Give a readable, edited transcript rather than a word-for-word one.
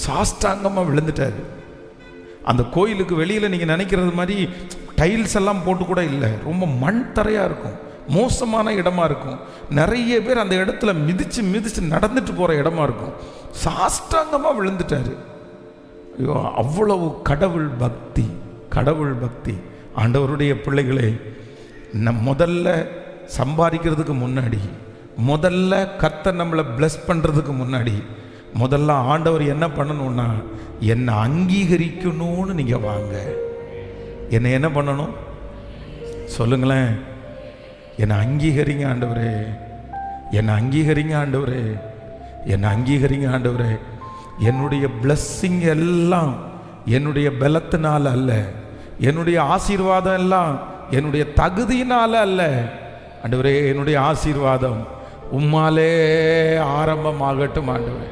சாஷ்டாங்கமாக விழுந்துட்டார். அந்த கோயிலுக்கு வெளியில் நீங்கள் நினைக்கிறது மாதிரி டைல்ஸ் எல்லாம் போட்டு கூட இல்லை, ரொம்ப மண் தரையாக இருக்கும், மோசமான இடமா இருக்கும். நிறைய பேர் அந்த இடத்துல மிதித்து மிதித்து நடந்துட்டு போகிற இடமா இருக்கும். சாஷ்டாங்கமாக விழுந்துட்டார். ஐயோ, அவ்வளவு கடவுள் பக்தி, கடவுள் பக்தி. ஆண்டவருடைய பிள்ளைகளே, முதல்ல சம்பாதிக்கிறதுக்கு முன்னாடி, முதல்ல கர்த்தர் நம்மளை பிளஸ் பண்ணுறதுக்கு முன்னாடி, முதல்ல ஆண்டவர் என்ன பண்ணணும்னா என்னை அங்கீகரிக்கணும்னு நீங்கள் வாங்க. என்னை என்ன பண்ணணும் சொல்லுங்களேன்? என்னை அங்கீகரிங்க ஆண்டவரே, என்னை அங்கீகரிங்க ஆண்டவரே, என்னை அங்கீகரிங்க ஆண்டவரே. என்னுடைய பிளஸ்ஸிங் எல்லாம் என்னுடைய பலத்தினால் அல்ல, என்னுடைய ஆசீர்வாதம் எல்லாம் என்னுடைய தகுதியினால் அல்ல ஆண்டவரே. என்னுடைய ஆசீர்வாதம் உம்மாலே ஆரம்பமாகட்டும் ஆண்டவரே.